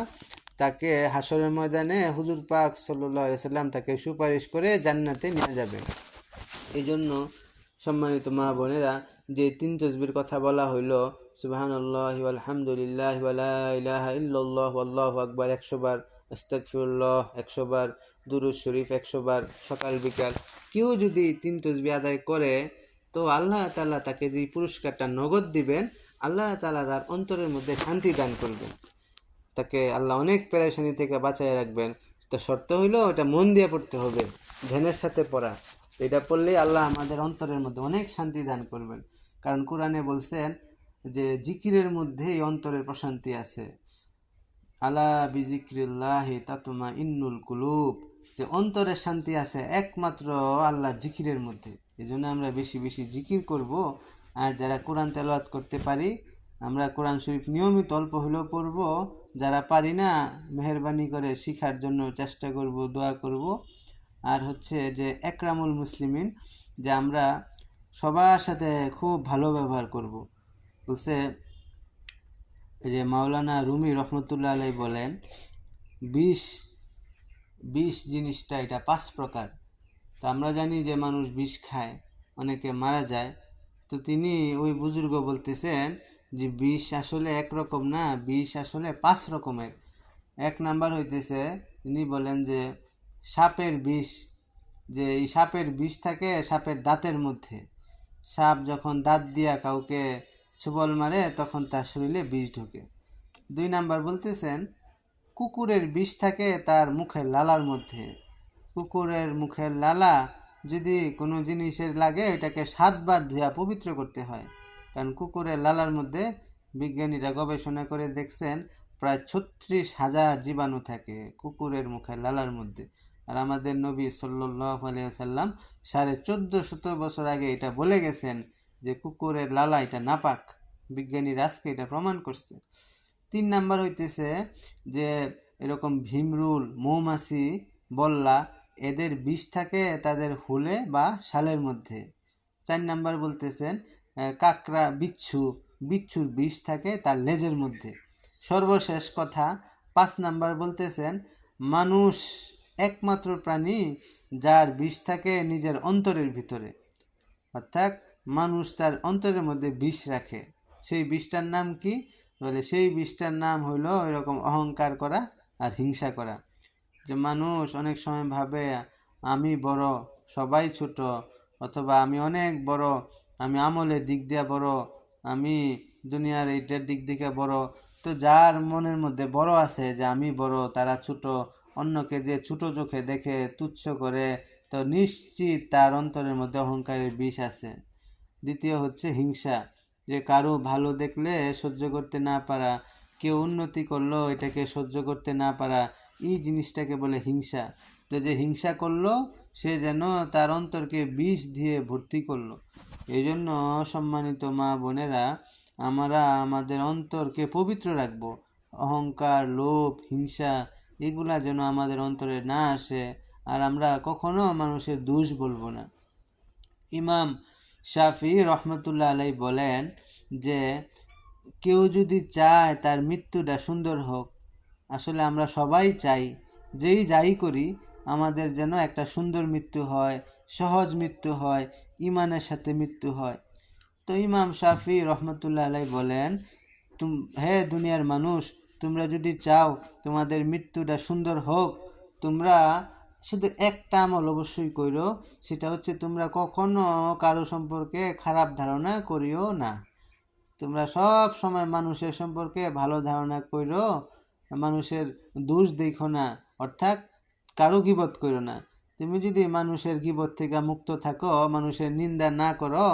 তাকে হাসরের ময়দানে হুজুর পাক সাল্লাল্লাহু আলাইহি সাল্লাম তাকে সুপারিশ করে জান্নাতে নিয়ে যাবে। এই জন্য সম্মানিত মা বোনেরা, যে 3 তাসবিহর কথা বলা হইল, সুবহানাল্লাহি ওয়াল হামদুলিল্লাহি ওয়া লা ইলাহা ইল্লাল্লাহ আল্লাহু আকবার 100 বার, আস্তাগফিরুল্লাহ 100 বার, দুরূদ শরীফ 100 বার সকাল বিকাল। কেউ যদি 3 তাসবিহ আদায় করে, তো আল্লাহ তাআলা তাকে যে পুরস্কারটা নগদ দিবেন, আল্লাহ তাআলা তার অন্তরের মধ্যে শান্তি দান করবেন। তাকে আল্লাহ অনেক পেরেশানি থেকে বাঁচায় রাখবেন। তো শর্ত হইলো এটা মন দিয়ে পড়তে হবে, ধ্যানের সাথে পড়া। এটা পড়লেই আল্লাহ আমাদের অন্তরের মধ্যে অনেক শান্তি দান করবেন। কারণ কোরআনে বলছেন যে জিকিরের মধ্যেই অন্তরের প্রশান্তি আছে। আলা বিজিক্রিল্লাহি তাতমাইন্নুল কুলুব, যে অন্তরের শান্তি আছে একমাত্র আল্লাহর জিকিরের মধ্যে। এই জন্য আমরা বেশি বেশি জিকির করব। আর যারা কোরআন তেলাওয়াত করতে পারি, আমরা কোরআন শরীফ নিয়মিত অল্প হলেও পড়ব। যারা পারি না, মেহেরবানি করে শিখার জন্য চেষ্টা করব, দোয়া করব। আর হচ্ছে যে একরামুল মুসলিমিন, যে আমরা সবার সাথে খুব ভালো ব্যবহার করব। বলছে এই যে মাওলানা রুমি রহমতুল্লাহ আলাই বলেন, বিষ জিনিসটা এটা 5 প্রকার। তো আমরা জানি যে মানুষ বিষ খায়, অনেকে মারা যায়। তো তিনি ওই বুজুর্গ বলতেছেন যে বিষ আসলে একরকম না, বিষ আসলে 5 রকমের। 1 নাম্বার হইতেছে, তিনি বলেন যে সাপের বিষ, যে এই সাপের বিষ থাকে সাপের দাঁতের মধ্যে। সাপ যখন দাঁত দিয়া কাউকে ছোবল মারে, তখন তার শরীরে বিষ ঢোকে। 2 নাম্বার বলতেছেন কুকুরের বিষ থাকে তার মুখের লালার মধ্যে। কুকুরের মুখের লালা যদি কোনো জিনিসের লাগে এটাকে 7 বার ধুয়া পবিত্র করতে হয়। কারণ কুকুরের লালার মধ্যে বিজ্ঞানীরা গবেষণা করে দেখছেন প্রায় 36,000 জীবাণু থাকে কুকুরের মুখের লালার মধ্যে। আর আমাদের নবী সাল্লাল্লাহু আলাইহি ওয়াসাল্লাম 1450 বছর আগে এটা বলে গেছেন যে কুকুরের লালা এটা নাপাক। বিজ্ঞানীরা আজকে এটা প্রমাণ করছে। 3 নাম্বার হইতেছে যে এরকম ভীমরুল, মৌমাছি, বল্লা এদের বিষ থাকে তাদের হুলে বা শালের মধ্যে। 4 নাম্বার বলতেছেন কাকড়া, বিচ্ছুর বিষ থাকে তার লেজের মধ্যে। সর্বশেষ কথা 5 নাম্বার বলতেছেন মানুষ একমাত্র প্রাণী যার বিষ থাকে নিজের অন্তরের ভিতরে, অর্থাৎ মানুষ তার অন্তরের মধ্যে বিষ রাখে। সেই বিষটার নাম কি? বলে সেই বিষটার নাম হইল এরকম অহংকার করা আর হিংসা করা। যে মানুষ অনেক সময় ভাবে আমি বড়, সবাই ছোট, অথবা আমি অনেক বড়, আমি আমলের দিক দিয়ে বড়, আমি দুনিয়ার এইটার দিক থেকে বড়। তো যার মনের মধ্যে বড় আছে যে আমি বড়, তারা ছোট, অন্যকে যে ছোট চোখে দেখে তুচ্ছ করে, তো নিশ্চিত তার অন্তরের মধ্যে অহংকারের বিষ আছে। দ্বিতীয় হচ্ছে হিংসা, যে কারো ভালো দেখলে সহ্য করতে না পারা, কেউ উন্নতি করলো এটাকে সহ্য করতে না পারা, এই জিনিসটাকে বলে হিংসা। তো যে হিংসা করলো সে যেন তার অন্তরকে বিষ দিয়ে ভর্তি করলো। এই জন্য সম্মানিত মা বোনেরা, আমরা আমাদের অন্তরকে পবিত্র রাখবো। অহংকার, লোভ, হিংসা এগুলা যেন আমাদের অন্তরে না আসে। আর আমরা কখনো মানুষের দোষ বলবো না। ইমাম শাফি রহমতুল্লাহ আলাই বলেন যে কেউ যদি চায় তার মৃত্যুটা সুন্দর হোক, আসলে আমরা সবাই চাই যেই যাই করি আমাদের যেন একটা সুন্দর মৃত্যু হয়, সহজ মৃত্যু হয়, ইমানের সাথে মৃত্যু হয়। তো ইমাম শাফি রহমতুল্লাহ আলাই বলেন, হে দুনিয়ার মানুষ, তোমরা যদি চাও তোমাদের মৃত্যুটা সুন্দর হোক, তোমরা শুধু একটা আমল অবশ্যই করো, সেটা হচ্ছে তোমরা কখনো কারো সম্পর্কে খারাপ ধারণা করিও না। তোমরা সব সময় মানুষের সম্পর্কে ভালো ধারণা করো, মানুষের দোষ দেখো না, অর্থাৎ কারো গীবত করো না। তুমি যদি মানুষের গীবত থেকে মুক্ত থাকো, মানুষের নিন্দা না করো,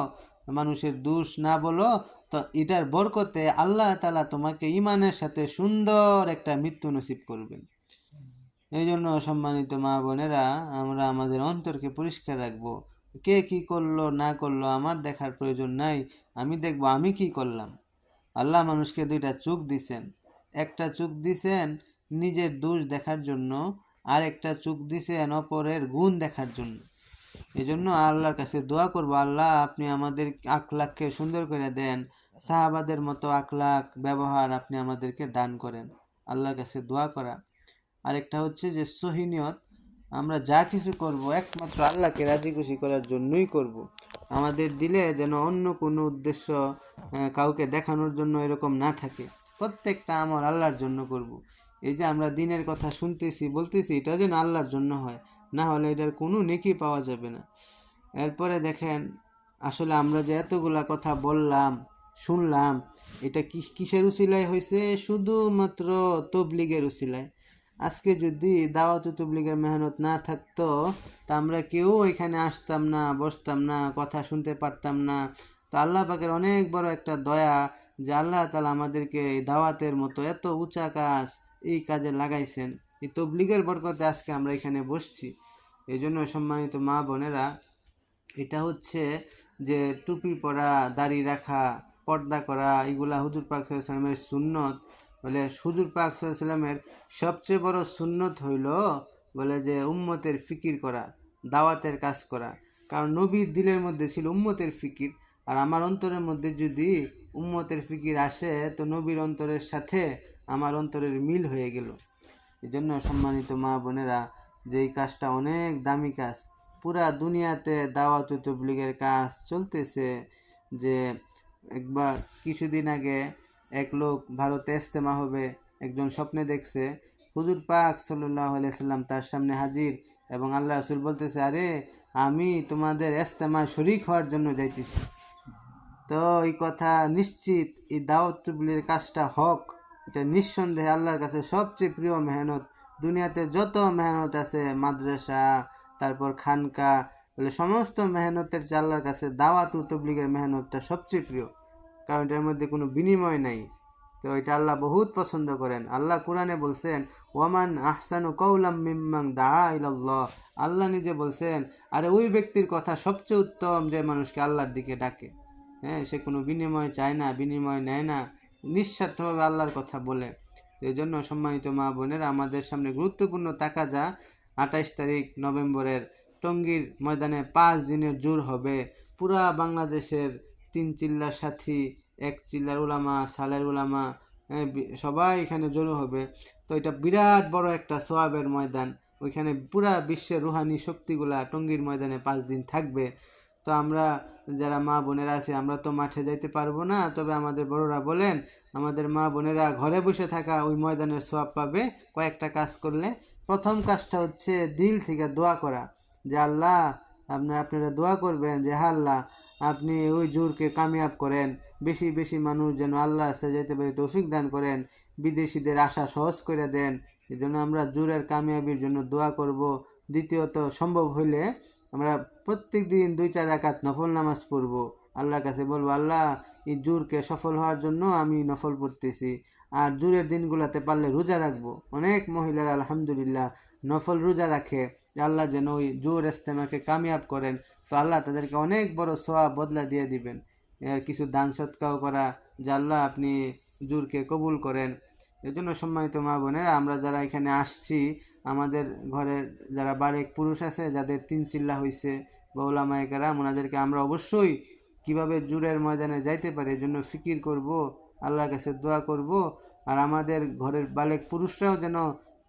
মানুষের দোষ না বলো, তো এটার বরকতে আল্লাহ তাআলা তোমাকে ইমানের সাথে সুন্দর একটা মৃত্যু নসিব করবেন। এই জন্য সম্মানিত মা বোনেরা, আমরা আমাদের অন্তরকে পরিষ্কার রাখবো। কে কি করলো না করলো আমার দেখার প্রয়োজন নাই, আমি দেখবো আমি কি করলাম। আল্লাহ মানুষকে 2টা চোখ দিছেন, একটা চোখ দিছেন নিজের দোষ দেখার জন্য, আর একটা চোখ দিছেন অপরের গুণ দেখার জন্য। এই জন্য আল্লাহর কাছে দোয়া করবো, আল্লাহ আপনি আমাদের আখলাককে সুন্দর করে দেন, সাহাবাদের মতো আখলাক ব্যবহার আপনি আমাদেরকে দান করেন। আল্লাহর কাছে দোয়া করা। আরেকটা হচ্ছে যে সহিনিয়ত, আমরা যা কিছু করব একমাত্র আল্লাহকে রাজি খুশি করার জন্যই করব। আমাদের দিলে যেন অন্য কোনো উদ্দেশ্য কাউকে দেখানোর জন্য এরকম না থাকে। প্রত্যেকটা আমল আল্লাহর জন্য করব। এই যে আমরা দিনের কথা শুনতেছি বলতেছি, এটা যেন আল্লাহর জন্য হয়, না হলে এটার কোনো নেকি পাওয়া যাবে না। এরপরে দেখেন, আসলে আমরা যে এতগুলা কথা বললাম শুনলাম, এটা কিসের উসিলায় হয়েছে? শুধুমাত্র তবলিগের উসিলায়। আজকে যদি দাওয়াত তবলিগের মেহনত না থাকতো, তা আমরা কেউ এখানে আসতাম না, বসতাম না, কথা শুনতে পারতাম না। তো আল্লাহ পাকের অনেক বড় একটা দয়া যে আল্লাহ তাআলা আমাদেরকে এই দাওয়াতের মতো এত উঁচা কাজ এই কাজে লাগাইছেন। এই তবলিগের বরকতে আজকে আমরা এখানে বসছি। এই জন্য সম্মানিত মা বোনেরা, এটা হচ্ছে যে টুপি পরা, দাড়ি রাখা, পর্দা করা, এগুলা হুজুর পাক সাল্লাল্লাহু আলাইহি ওয়াসাল্লামের সুন্নত। বলে হুজুর পাক সাল্লাল্লাহু আলাইহি ওয়াসাল্লামের সবচেয়ে বড় সুন্নত হইল বলে যে উম্মতের ফিকির করা, দাওয়াতের কাজ করা। কারণ নবীর দিলের মধ্যে ছিল উম্মতের ফিকির, আর আমার অন্তরের মধ্যে যদি উম্মতের ফিকির আসে, তো নবীর অন্তরের সাথে আমার অন্তরের মিল হয়ে গেল। এই জন্য সম্মানিত মা বোনেরা, যে এই কাজটা অনেক দামি কাজ, পুরা দুনিয়াতে দাওয়াত তাবলীগের কাজ চলতেছে। যে একবার কিছুদিন আগে এক লোক ভারতে ইজতেমা হবে, একজন স্বপ্নে দেখছে হুজুর পাক সাল্লাল্লাহু আলাইহি সাল্লাম তার সামনে হাজির, এবং আল্লাহ রাসূল বলতেছে, আরে আমি তোমাদের ইজতেমা শরীক হওয়ার জন্য যাইতেছি। তো এই কথা নিশ্চিত, এই দাওয়াত তাবলীগের কাজটা হক, এটা নিঃসন্দেহে আল্লাহর কাছে সবচেয়ে প্রিয় মেহনত। দুনিয়াতে যত মেহনত আছে, মাদ্রাসা, তারপর খানকা, বলে সমস্ত মেহনতের চেয়ে আল্লাহর কাছে দাওয়াত ও তবলিগের মেহনতটা সবচেয়ে প্রিয়, কারণ এটার মধ্যে কোনো বিনিময় নাই। তো এটা আল্লাহ বহুত পছন্দ করেন। আল্লাহ কোরআনে বলছেন ওয়ামান আহসানু কওলাম মিম্মান দাআ ইলাল্লাহ, আল্লাহ নিজে বলছেন আরে ওই ব্যক্তির কথা সবচেয়ে উত্তম যে মানুষকে আল্লাহর দিকে ডাকে। হ্যাঁ, সে কোনো বিনিময় চায় না, বিনিময় নেয় না, নিঃস্বার্থভাবে আল্লাহর কথা বলে। এই জন্য সম্মানিত মা বোনেরা, আমাদের সামনে গুরুত্বপূর্ণ তাকাজা 28 তারিখ নভেম্বরের টঙ্গীর ময়দানে 5 দিনের জোর হবে। পুরা বাংলাদেশের 3 চিল্লার সাথী, 1 চিল্লার উলামা, সালের উলামা, সবাই এখানে জড়ো হবে। তো এটা বিরাট বড় একটা সোয়াবের ময়দান। ওইখানে পুরা বিশ্বের রুহানি শক্তিগুলা টঙ্গীর ময়দানে 5 দিন থাকবে। তো আমরা যারা মা বোনেরা আছে, আমরা তো মাঠে যাইতে পারবো না, তবে আমাদের বড়রা বলেন আমাদের মা বোনেরা ঘরে বসে থাকা ওই ময়দানের সোয়াব পাবে কয়েকটা কাজ করলে। প্রথম কাজটা হচ্ছে দিল থেকে দোয়া করা, যে আল্লাহ আপনারা দোয়া করবেন যে হ্যাঁ আল্লাহ আপনি ওই জোরকে কামিয়াব করেন, বেশি বেশি মানুষ যেন আল্লাহ রাস্তায় যেতে পারে তৌফিক দান করেন, বিদেশিদের আশা সহজ করে দেন। এই জন্য আমরা জোরের কামিয়াবির জন্য দোয়া করব। দ্বিতীয়ত, সম্ভব হইলে আমরা প্রত্যেক দিন 2-4 রাকাত নফল নামাজ পড়ব, আল্লাহর কাছে বলবো আল্লাহ এই জোরকে সফল হওয়ার জন্য আমি নফল পড়তেছি। আর জোরের দিনগুলোতে পারলে রোজা রাখবো। অনেক মহিলারা আলহামদুলিল্লাহ নফল রোজা রাখে, আল্লাহ যেন ওই জোর ইস্তেমাকে কামিয়াব করেন। তো আল্লাহ তাদেরকে অনেক বড় সওয়াব বদলা দিয়ে দিবেন। কিছু দান সৎকাও করা, যে আল্লাহ আপনি জোরকে কবুল করেন। এই জন্য সম্মানিত মা বোনেরা, আমরা যারা এখানে আসছি, আমাদের ঘরের যারা বারেক পুরুষ আছে, যাদের 3 চিল্লা হয়েছে বা ওলামায়ে কেরাম, ওনাদেরকে আমরা অবশ্যই কিভাবে জোরের ময়দানে যাইতে পারি এই জন্য ফিকির করব, আল্লাহর কাছে দোয়া করব। আর আমাদের ঘরের বালেক পুরুষরাও যেন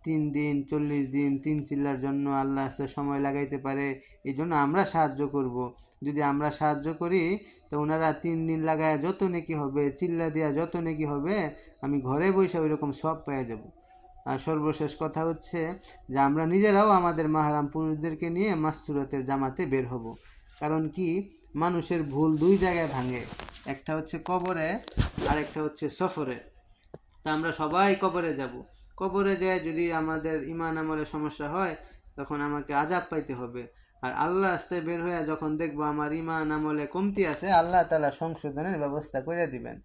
3 দিন 40 দিন 3 চিল্লার জন্য আল্লাহ কাছে সময় লাগাইতে পারে, এই জন্য আমরা সাহায্য করব। যদি আমরা সাহায্য করি তো ওনারা 3 দিন লাগায় যত নেকি হবে, চিল্লা দেওয়া যত নেকি হবে, আমি ঘরে বসে ওই রকম সব পেয়ে যাব। আর সর্বশেষ কথা হচ্ছে যে আমরা নিজেরাও আমাদের মাহরাম পুরুষদেরকে নিয়ে মাসসুরাতের জামাতে বের হব। কারণ কি, মানুষের ভুল 2 জায়গায় ভাঙে, একটা হচ্ছে কবরে আর একটা হচ্ছে সফরে। তা আমরা সবাই কবরে যাব। কবরে যায় যদি আমাদের ইমান আমলে সমস্যা হয়, তখন আমাকে আযাব পাইতে হবে। আর আল্লাহ রাস্তায় বের হয়ে যখন দেখবো আমার ইমান আমলে কমতি আছে, আল্লাহ তাআলা সংশোধনের ব্যবস্থা করে দিবেন।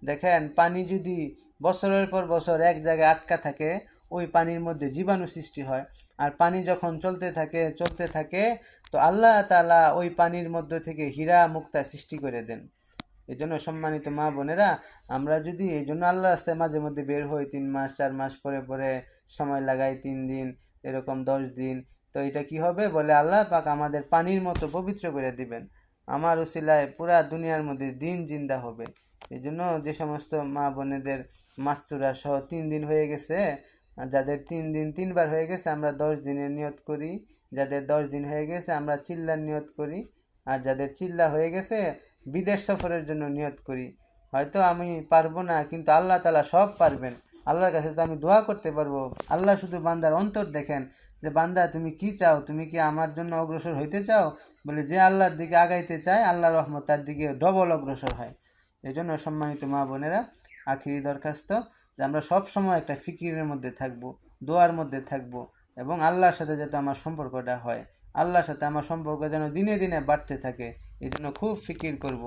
দেখেন, পানি যদি বছরের পর বছর এক জায়গায় আটকা থাকে, ওই পানির মধ্যে জীবাণু সৃষ্টি হয়। আর পানি যখন চলতে থাকে তো আল্লাহ তাআলা ওই পানির মধ্যে থেকে হীরা মুক্তা সৃষ্টি করে দেন। এই জন্য সম্মানিত মা বোনেরা, আমরা যদি এই জন্য আল্লাহ রাস্তায় মাঝে মধ্যে বের হই, 3 মাস 4 মাস পরে পরে সময় লাগাই, 3 দিন এরকম 10 দিন, তো এটা কি হবে বলে আল্লাহ পাক আমাদের পানির মতো পবিত্র করে দিবেন। আমার উসিলায় পুরা দুনিয়ার মধ্যে দিন জিন্দা হবে। এই জন্য যে সমস্ত মা বোনেদের মাসসুরা সহ 3 দিন হয়ে গেছে, যাদের 3 দিন 3 বার হয়ে গেছে আমরা 10 দিনের নিয়ত করি, যাদের 10 দিন হয়ে গেছে আমরা চিল্লার নিয়ত করি, আর যাদের চিল্লা হয়ে গেছে বিদেশ সফরের জন্য নিয়ত করি। হয়তো আমি পারবো না, কিন্তু আল্লাহ তাআলা সব পারবেন। আল্লাহর কাছে তো আমি দোয়া করতে পারবো। আল্লাহ শুধু বান্দার অন্তর দেখেন, যে বান্দা তুমি কি চাও, তুমি কি আমার জন্য অগ্রসর হইতে চাও? বলে যে আল্লাহর দিকে আগাইতে চায়, আল্লাহর রহমত তার দিকে ডবল অগ্রসর হয়। এই জন্য সম্মানিত মা বোনেরা, আখিরি দরখাস্ত যে আমরা সব সময় একটা ফিকিরের মধ্যে থাকবো, দোয়ার মধ্যে থাকবো, এবং আল্লাহর সাথে যাতে আমার সম্পর্কটা হয়, আল্লাহর সাথে আমার সম্পর্ক যেন দিনে দিনে বাড়তে থাকে, এই জন্য খুব ফিকির করব।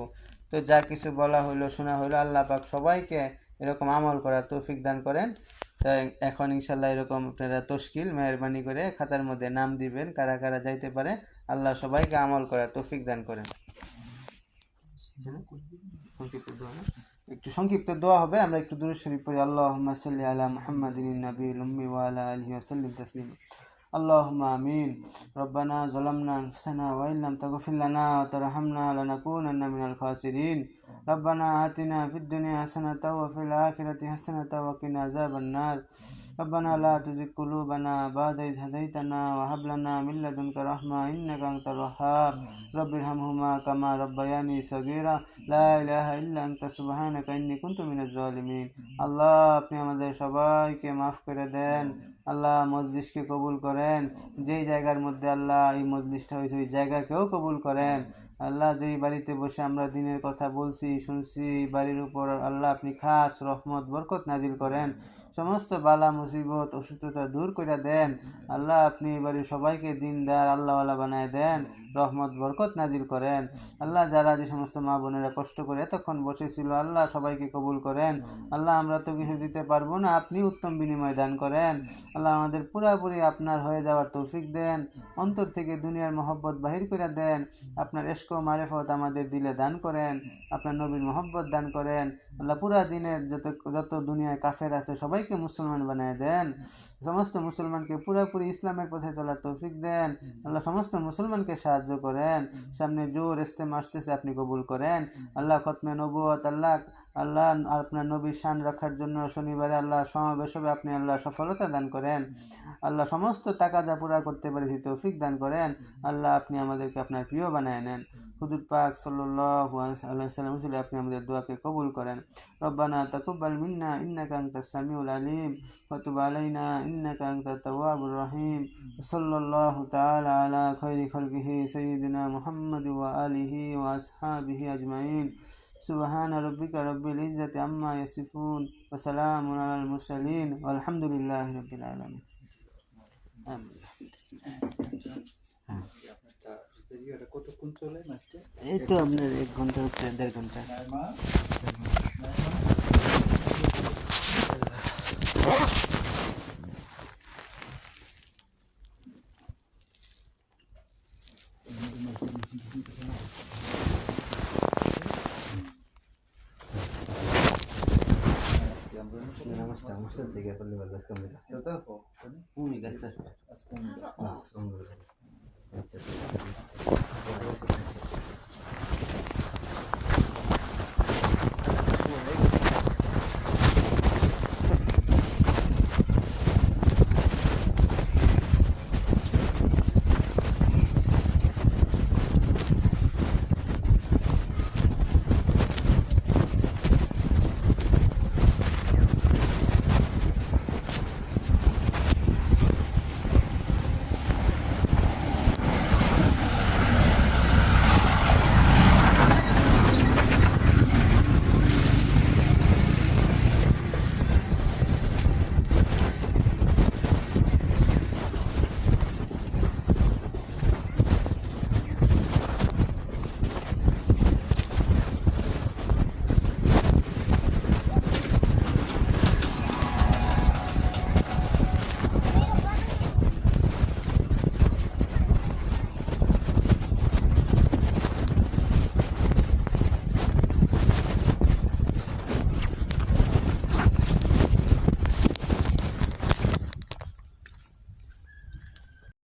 তো যা কিছু বলা হলো, শোনা হলো, আল্লাহ পাক সবাইকে এরকম আমল করার তৌফিক দান করেন। তো এখন ইনশাল্লাহ এরকম আপনারা তশকিল মেহরবানি করে খাতার মধ্যে নাম দিবেন, কারা কারা যাইতে পারে। আল্লাহ সবাইকে আমল করার তৌফিক দান করেন। একটু সংক্ষিপ্ত দোয়া হবে, আমরা একটু দুরূদ শরীফ পড়ি। আল্লাহুম্মা সাল্লি আলা মুহাম্মাদিন নাবিয়্যিল উম্মি ওয়া আলা আলিহি ওয়া সাল্লিম তাসলিমা। اللهم آمين. ربنا ظلمنا أنفسنا وإن لم تغفر لنا وترحمنا لنكونن من الخاسرين. ربنا آتنا في الدنيا حسنة وفي الآخرة حسنة وقنا عذاب النار. ربنا لا تزغ قلوبنا بعد إذ هديتنا وهب لنا من لدنك رحمة إنك أنت الوهاب. رب ارحمهما كما ربياني صغيرا. لا إله إلا أنت سبحانك إني كنت من الظالمين. আল্লাহ আপনি আমাদের সবাইকে মাফ করে দেন। আল্লাহ মজলিসকে কবুল করেন। যেই জায়গার মধ্যে আল্লাহ এই মজলিসটা হয়েছে ওই জায়গাকেও কবুল করেন। আল্লাহ যেই বাড়িতে বসে আমরা দিনের কথা বলছি শুনছি, বাড়ির উপর আল্লাহ আপনি খাস রহমত বরকত নাজিল করেন। সমস্ত বালা মুসিবত অসুস্থতা দূর করে দেন। আল্লাহ আপনি বাড়ির সবাইকে দিনদার আল্লাহওয়ালা বানায় দেন, রহমত বরকত নাজিল করেন। আল্লাহ যারা যে সমস্ত মা বোনেরা কষ্ট করে এতক্ষণ বসেছিল আল্লাহ সবাইকে কবুল করেন। আল্লাহ আমরা তো কিছু দিতে পারবো না, আপনি উত্তম বিনিময় দান করেন। আল্লাহ আমাদের পুরাপুরি আপনার হয়ে যাওয়ার তৌফিক দেন, অন্তর থেকে দুনিয়ার মহব্বত বাহির করে দেন। আপনার ইশক ও মারিফত আমাদের দিলে দান করেন, আপনার নবীর মহব্বত দান করেন। আল্লাহ পুরা দিনের যত দুনিয়ায় কাফের আছে সবাইকে মুসলমান বানায় দেন, সমস্ত মুসলমানকে পুরাপুরি ইসলামের পথে চলার তৌফিক দেন। আল্লাহ সমস্ত মুসলমানকে সাহায্য করেন। সামনে জোর ইস্তেমা আসতেছে, আপনি কবুল করেন। আল্লাহ খতমে নবুয়ত আল্লাহ আল্লাহ আপনার নবীর শান রাখার জন্য শনিবারে আল্লাহ সমাবেশ হবে, আপনি আল্লাহ সফলতা দান করেন। আল্লাহ সমস্ত তাকাজা পুরা করতে পারি সেই তৌফিক দান করেন। আল্লাহ আপনি আমাদেরকে আপনার প্রিয় বানায় নেন। হুজুর পাক সাল্লাল্লাহু আলাইহি ওয়াসাল্লাম বলে আপনি আমাদের দোয়াকে কবুল করেন। রব্বানা তাকাব্বাল মিন্না ইন্নাকা আনতাস সামিউল আলিম ওয়া তুব আলাইনা ইন্নাকা আনতাত তাওয়াবুর রহিম। সাল্লাল্লাহু তাআলা আলা খায়রি খালকিহি সাইয়্যিদিনা মুহাম্মাদ ওয়া আলিহি ওয়া আসহাবিহি আজমাইন। সুবহান রাব্বিকা রাব্বিল ইজ্জাতি আম্মা ইয়াসিফুন ওয়া সালামুন আলাল মুরসালিন ওয়ালহামদুলিল্লাহি রাব্বিল আলামিন। আমিন। এটা কতক্ষণ চলে মাসটা? এই তো আপনার 1 ঘন্টার উপরে 1.5 ঘন্টা। Namaste, sigue con el gasto de gasto. Un gasto.